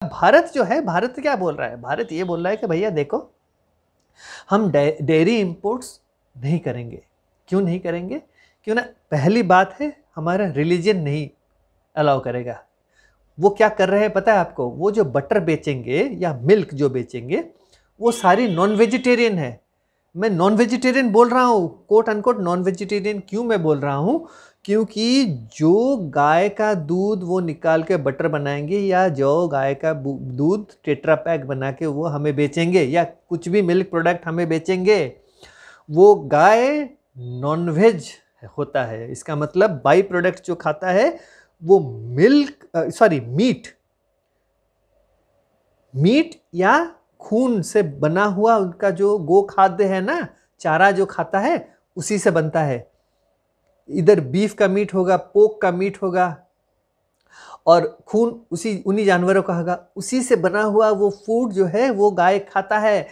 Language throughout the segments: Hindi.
भारत जो है, भारत क्या बोल रहा है? भारत ये बोल रहा है कि भैया देखो, हम डेयरी इंपोर्ट्स नहीं करेंगे। क्यों नहीं करेंगे? क्यों ना, पहली बात है हमारा रिलीजन नहीं अलाउ करेगा। वो क्या कर रहे हैं पता है आपको? वो जो बटर बेचेंगे या मिल्क जो बेचेंगे वो सारी नॉन वेजिटेरियन है। मैं नॉन वेजिटेरियन बोल रहा हूँ, कोट अनकोट नॉन वेजिटेरियन क्यों मैं बोल रहा हूँ? क्योंकि जो गाय का दूध वो निकाल के बटर बनाएंगे या जो गाय का दूध टेट्रा पैक बना के वो हमें बेचेंगे या कुछ भी मिल्क प्रोडक्ट हमें बेचेंगे, वो गाय नॉन वेज होता है। इसका मतलब बाई प्रोडक्ट जो खाता है वो मीट या खून से बना हुआ उनका जो गो खाद्य है ना, चारा जो खाता है उसी से बनता है। इधर बीफ का मीट होगा, पोक का मीट होगा और खून उन्हीं जानवरों का होगा। उसी से बना हुआ वो फूड जो है वो गाय खाता है।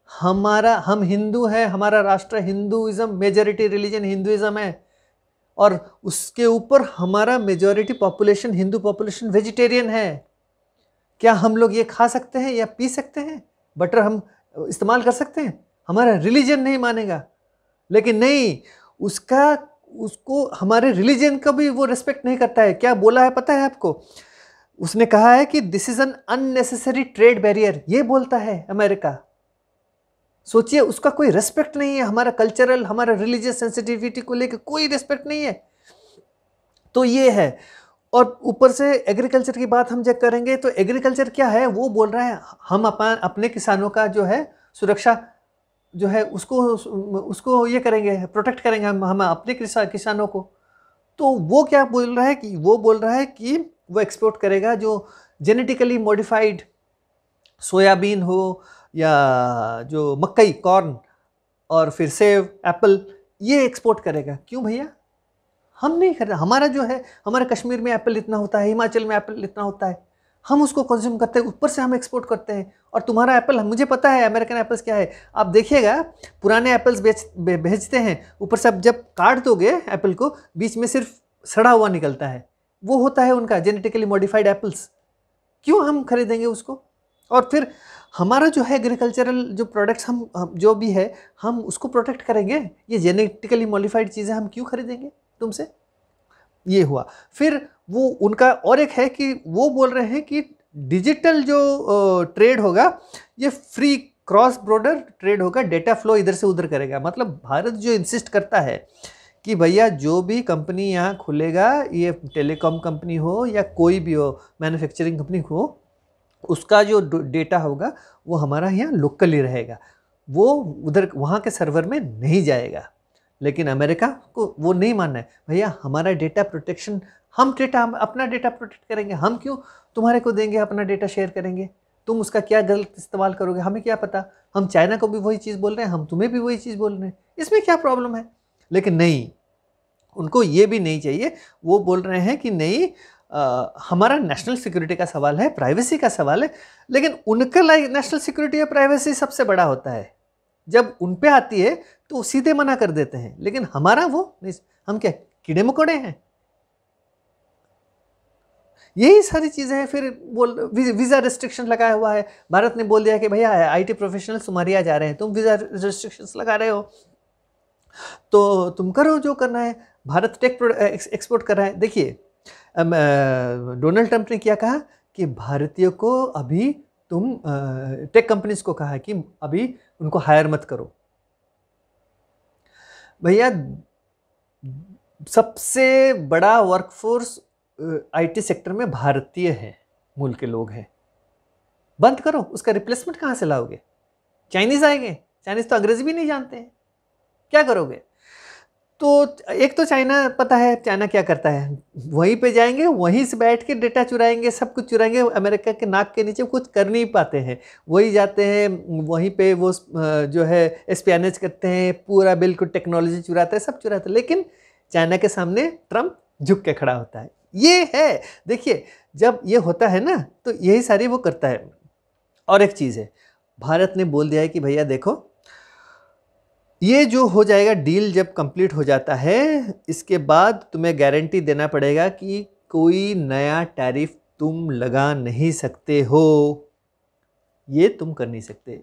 हम हिंदू हैं, हमारा राष्ट्र हिंदुइज्म, मेजॉरिटी रिलीजन हिंदुइज्म है और उसके ऊपर हमारा majority population, Hindu population vegetarian है। क्या हम लोग ये खा सकते हैं या पी सकते हैं? बटर हम इस्तेमाल कर सकते हैं? हमारा रिलीजन नहीं मानेगा। लेकिन नहीं, उसको हमारे रिलीजन का भी वो रिस्पेक्ट नहीं करता है। क्या बोला है पता है आपको? उसने कहा है कि this is an unnecessary trade barrier, ये बोलता है अमेरिका। सोचिए, उसका कोई रेस्पेक्ट नहीं है। हमारा कल्चरल, हमारा रिलीजियस सेंसिटिविटी को लेकर कोई रेस्पेक्ट नहीं है। तो ये है। और ऊपर से एग्रीकल्चर की बात हम जब करेंगे तो एग्रीकल्चर क्या है? वो बोल रहा है हम अपने किसानों का जो है सुरक्षा जो है उसको ये करेंगे, प्रोटेक्ट करेंगे हम अपने किसानों को। तो वो क्या बोल रहा है कि वो एक्सपोर्ट करेगा जो जेनेटिकली मॉडिफाइड सोयाबीन हो या जो मकई, कॉर्न और फिर सेब, एप्पल, ये एक्सपोर्ट करेगा। क्यों भैया? हम नहीं कर रहे। हमारा जो है, हमारे कश्मीर में एप्पल इतना होता है, हिमाचल में एप्पल इतना होता है, हम उसको कंज्यूम करते हैं, ऊपर से हम एक्सपोर्ट करते हैं। और तुम्हारा एप्पल, मुझे पता है अमेरिकन एप्पल्स क्या है। आप देखिएगा, पुराने एप्पल्स भेजते हैं, ऊपर से आप जब काट दोगे एप्पल को, बीच में सिर्फ सड़ा हुआ निकलता है। वो होता है उनका जेनेटिकली मॉडिफाइड एप्पल्स। क्यों हम खरीदेंगे उसको? और फिर हमारा जो है एग्रीकल्चरल जो प्रोडक्ट्स हम जो भी है हम उसको प्रोटेक्ट करेंगे। ये जेनेटिकली मॉडिफाइड चीज़ें हम क्यों खरीदेंगे तुमसे? ये हुआ। फिर वो उनका और एक है कि वो बोल रहे हैं कि डिजिटल जो ट्रेड होगा ये फ्री क्रॉस बॉर्डर ट्रेड होगा, डेटा फ्लो इधर से उधर करेगा। मतलब भारत जो इंसिस्ट करता है कि भैया जो भी कंपनी यहाँ खुलेगा, ये टेलीकॉम कंपनी हो या कोई भी हो, मैन्युफैक्चरिंग कंपनी हो, उसका जो डेटा होगा वो हमारा यहाँ लोकली रहेगा, वो उधर वहाँ के सर्वर में नहीं जाएगा। लेकिन अमेरिका को वो नहीं मानना है। भैया हमारा डेटा प्रोटेक्शन, हम अपना डेटा प्रोटेक्ट करेंगे। हम क्यों तुम्हारे को देंगे, अपना डेटा शेयर करेंगे? तुम उसका क्या गलत इस्तेमाल करोगे, हमें क्या पता। हम चाइना को भी वही चीज़ बोल रहे हैं, हम तुम्हें भी वही चीज़ बोल रहे हैं, इसमें क्या प्रॉब्लम है? लेकिन नहीं, उनको ये भी नहीं चाहिए। वो बोल रहे हैं कि नहीं, हमारा नेशनल सिक्योरिटी का सवाल है, प्राइवेसी का सवाल है। लेकिन उनका नेशनल सिक्योरिटी और प्राइवेसी सबसे बड़ा होता है। जब उन पे आती है तो सीधे मना कर देते हैं। लेकिन हमारा वो नहीं, हम क्या कीड़े मकोड़े हैं? यही सारी चीज़ें हैं। फिर वीज़ा रिस्ट्रिक्शन लगाया हुआ है। भारत ने बोल दिया कि भैया आईटी प्रोफेशनल्स तुम्हारे यहाँ जा रहे हैं, तुम वीज़ा रिस्ट्रिक्शंस लगा रहे हो, तो तुम करो जो करना है। भारत टेक एक्सपोर्ट कर रहा है। देखिए डोनाल्ड ट्रंप ने क्या कहा कि भारतीयों को अभी तुम टेक कंपनीज को कहा कि अभी उनको हायर मत करो। भैया सबसे बड़ा वर्कफोर्स आईटी सेक्टर में भारतीय है, मूल के लोग हैं। बंद करो, उसका रिप्लेसमेंट कहाँ से लाओगे? चाइनीज आएंगे, चाइनीज तो अंग्रेजी भी नहीं जानते हैं, क्या करोगे? तो एक तो चाइना, पता है चाइना क्या करता है, वहीं पे जाएंगे, वहीं से बैठ के डेटा चुराएंगे, सब कुछ चुराएंगे। अमेरिका के नाक के नीचे कुछ कर नहीं पाते हैं, वही जाते हैं, वहीं पे वो जो है एस्पियनेज करते हैं, पूरा बिल्कुल टेक्नोलॉजी चुराते हैं, सब चुराते हैं। लेकिन चाइना के सामने ट्रंप झुक के खड़ा होता है। ये है, देखिए जब ये होता है ना तो यही सारी वो करता है। और एक चीज़ है, भारत ने बोल दिया है कि भैया देखो, ये जो हो जाएगा डील, जब कंप्लीट हो जाता है, इसके बाद तुम्हें गारंटी देना पड़ेगा कि कोई नया टैरिफ तुम लगा नहीं सकते हो, ये तुम कर नहीं सकते।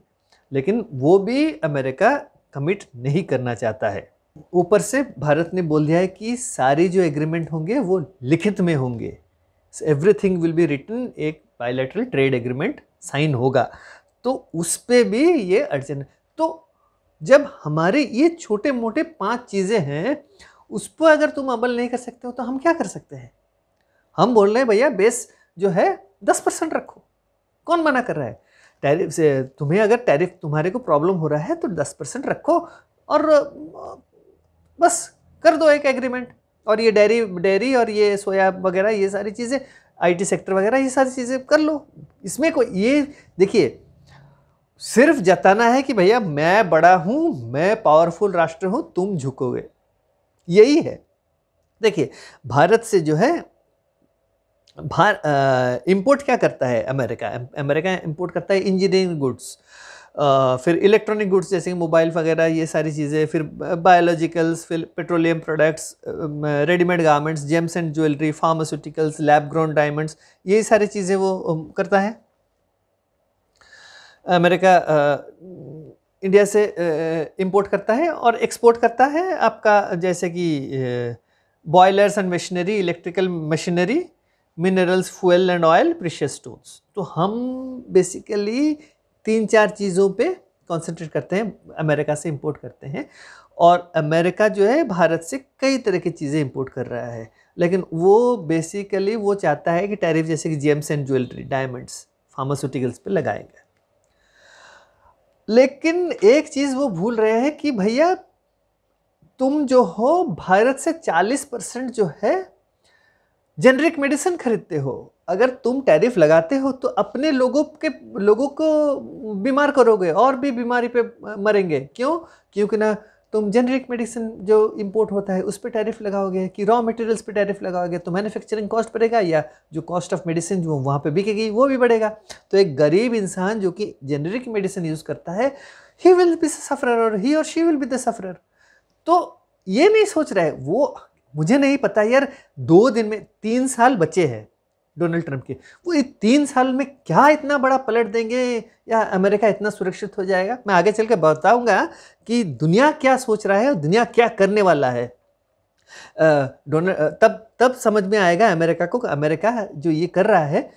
लेकिन वो भी अमेरिका कमिट नहीं करना चाहता है। ऊपर से भारत ने बोल दिया है कि सारी जो एग्रीमेंट होंगे वो लिखित में होंगे, एवरीथिंग विल बी रिटन, एक बायलैटरल ट्रेड एग्रीमेंट साइन होगा। तो उस पे भी ये अड़चन। तो जब हमारे ये छोटे मोटे 5 चीज़ें हैं, उस पर अगर तुम अमल नहीं कर सकते हो तो हम क्या कर सकते हैं? हम बोल रहे हैं भैया बेस जो है 10% रखो, कौन मना कर रहा है? टैरिफ से तुम्हें अगर टैरिफ तुम्हारे को प्रॉब्लम हो रहा है तो 10% रखो और बस कर दो एक एग्रीमेंट। और ये डेयरी और ये सोया वगैरह, ये सारी चीज़ें, आईटी सेक्टर वगैरह, ये सारी चीज़ें कर लो। इसमें कोई ये देखिए, सिर्फ जताना है कि भैया मैं बड़ा हूँ, मैं पावरफुल राष्ट्र हूँ, तुम झुकोगे, यही है। देखिए भारत से जो है इंपोर्ट क्या करता है अमेरिका? अमेरिका इंपोर्ट करता है इंजीनियरिंग गुड्स, फिर इलेक्ट्रॉनिक गुड्स जैसे मोबाइल वगैरह, ये सारी चीज़ें, फिर बायोलॉजिकल्स, फिर petroleum products, readymade garments, James and jewellery, pharmaceuticals, lab grown diamonds, ये सारी चीज़ें वो करता है अमेरिका। इंडिया से इंपोर्ट करता है और एक्सपोर्ट करता है आपका, जैसे कि boilers and machinery, electrical machinery, minerals, fuel and oil, precious stones. तो हम बेसिकली 3-4 चीज़ों पे कंसंट्रेट करते हैं, अमेरिका से इंपोर्ट करते हैं। और अमेरिका जो है भारत से कई तरह की चीज़ें इंपोर्ट कर रहा है, लेकिन वो बेसिकली वो चाहता है कि टैरिफ जैसे कि James and jewellery, diamonds, pharmaceuticals पे लगाएंगे। लेकिन एक चीज़ वो भूल रहे हैं कि भैया तुम जो हो भारत से 40% जो है जेनरिक मेडिसिन खरीदते हो। अगर तुम टैरिफ लगाते हो तो अपने लोगों को बीमार करोगे और भी बीमारी पे मरेंगे। क्यों? क्योंकि ना तुम जेनरिक मेडिसिन जो इंपोर्ट होता है उस पर टैरिफ लगाओगे, कि रॉ मटेरियल्स पे टैरिफ लगाओगे, तो मैन्युफैक्चरिंग कॉस्ट बढ़ेगा, या जो कॉस्ट ऑफ मेडिसिन जो वहाँ पे बिकेगी वो भी बढ़ेगा। तो एक गरीब इंसान जो कि जेनरिक मेडिसिन यूज़ करता है, ही विल बी सफरर और ही और she will be the sufferer. तो ये नहीं सोच रहे वो, मुझे नहीं पता यार, 2 दिन में 3 साल बचे हैं डोनाल्ड ट्रंप के, वो 3 साल में क्या इतना बड़ा पलट देंगे या अमेरिका इतना सुरक्षित हो जाएगा? मैं आगे चल के बताऊंगा कि दुनिया क्या सोच रहा है और दुनिया क्या करने वाला है। तब समझ में आएगा अमेरिका को, अमेरिका जो ये कर रहा है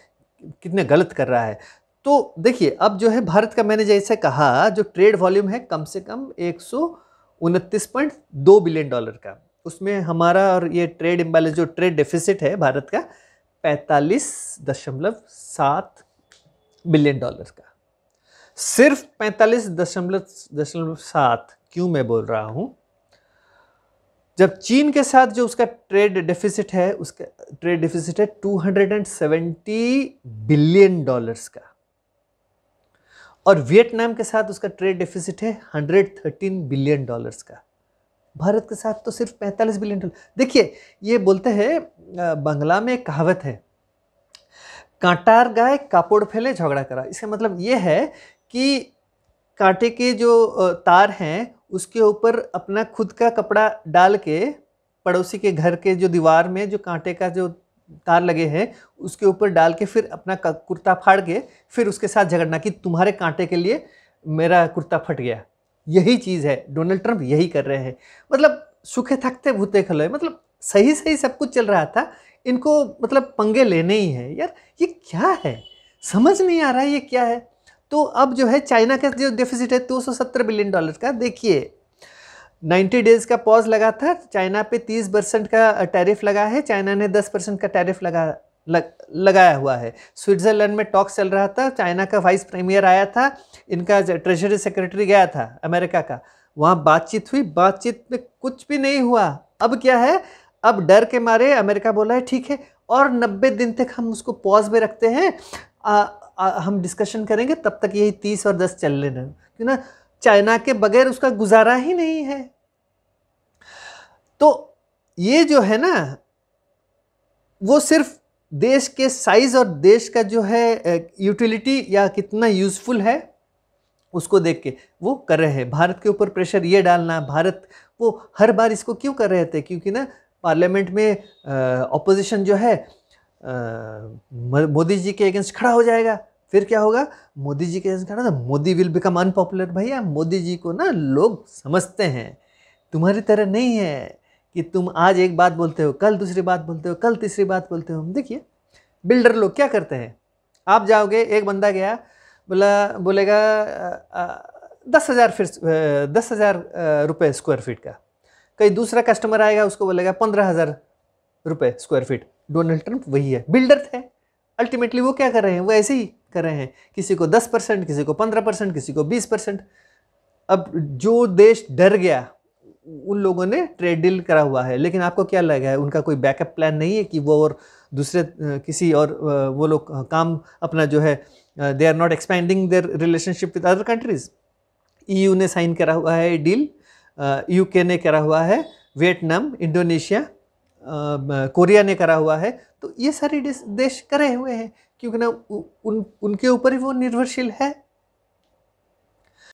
कितने गलत कर रहा है। तो देखिए अब जो है भारत का, मैंने जैसे कहा, जो ट्रेड वॉल्यूम है कम से कम 129.2 बिलियन डॉलर का, उसमें हमारा और ये ट्रेड इम्बैलेंस, जो ट्रेड डेफिसिट है भारत का, 45.7 बिलियन डॉलर का। सिर्फ 45.7। क्यों मैं बोल रहा हूं? जब चीन के साथ जो उसका ट्रेड डेफिसिट है, उसका ट्रेड डेफिसिट है 270 बिलियन डॉलर्स का, और वियतनाम के साथ उसका ट्रेड डेफिसिट है 113 बिलियन डॉलर्स का। भारत के साथ तो सिर्फ 45 बिलियन डॉलर। देखिए ये बोलते हैं, बंगला में एक कहावत है, कांटार गाय कापड़ फैले झगड़ा करा। इसका मतलब ये है कि कांटे के जो तार हैं उसके ऊपर अपना खुद का कपड़ा डाल के, पड़ोसी के घर के जो दीवार में जो कांटे का जो तार लगे हैं उसके ऊपर डाल के फिर अपना कुर्ता फाड़ के फिर उसके साथ झगड़ना कि तुम्हारे कांटे के लिए मेरा कुर्ता फट गया। यही चीज़ है, डोनाल्ड ट्रंप यही कर रहे हैं। मतलब सूखे थकते भूते खलोए, मतलब सही सही सब कुछ चल रहा था, इनको मतलब पंगे लेने ही है। यार ये क्या है, समझ नहीं आ रहा है ये क्या है। तो अब जो है चाइना का जो डेफिसिट है 270 बिलियन डॉलर का। देखिए 90 डेज का पॉज लगा था, चाइना पे 30% का टैरिफ लगा है, चाइना ने 10% का टैरिफ लगाया हुआ है। स्विट्जरलैंड में टॉक्स चल रहा था, चाइना का वाइस प्रीमियर आया था, इनका ट्रेजरी सेक्रेटरी गया था अमेरिका का, वहाँ बातचीत हुई, बातचीत में कुछ भी नहीं हुआ। अब क्या है, अब डर के मारे अमेरिका बोला है ठीक है और 90 दिन तक हम उसको पॉज में रखते हैं, हम डिस्कशन करेंगे, तब तक यही 30 और 10 चल लेना, क्यों ना चाइना के बगैर उसका गुजारा ही नहीं है। तो ये जो है ना, वो सिर्फ देश के साइज और देश का जो है यूटिलिटी या कितना यूजफुल है उसको देख के वो कर रहे हैं। भारत के ऊपर प्रेशर ये डालना, भारत वो हर बार इसको क्यों कर रहे थे, क्योंकि ना पार्लियामेंट में ऑपोजिशन जो है मोदी जी के अगेंस्ट खड़ा हो जाएगा, फिर क्या होगा? मोदी जी के अगेंस्ट खड़ा, मोदी विल बिकम अनपॉपुलर। भैया मोदी जी को ना लोग समझते हैं, तुम्हारी तरह नहीं है कि तुम आज एक बात बोलते हो, कल दूसरी बात बोलते हो, कल तीसरी बात बोलते हो। देखिए बिल्डर लोग क्या करते हैं, आप जाओगे, एक बंदा गया, बोलेगा 10,000 रुपये स्क्वायर फीट का, कहीं दूसरा कस्टमर आएगा उसको बोलेगा 15,000 रुपये स्क्वायर फीट। डोनाल्ड ट्रंप वही है, बिल्डर थे अल्टीमेटली। वो क्या कर रहे हैं? वो ऐसे ही कर रहे हैं, किसी को 10%, किसी को 15%, किसी को 20%। अब जो देश डर गया उन लोगों ने ट्रेड डील करा हुआ है, लेकिन आपको क्या लगा है उनका कोई बैकअप प्लान नहीं है कि वो और दूसरे किसी और वो लोग काम अपना जो है, they are not expanding their relationship with other countries. EU ने साइन करा हुआ है डील, UK ने करा हुआ है, वियतनाम, इंडोनेशिया, कोरिया ने करा हुआ है। तो ये सारे देश करे हुए हैं, क्योंकि ना उनके ऊपर ही वो निर्भरशील है।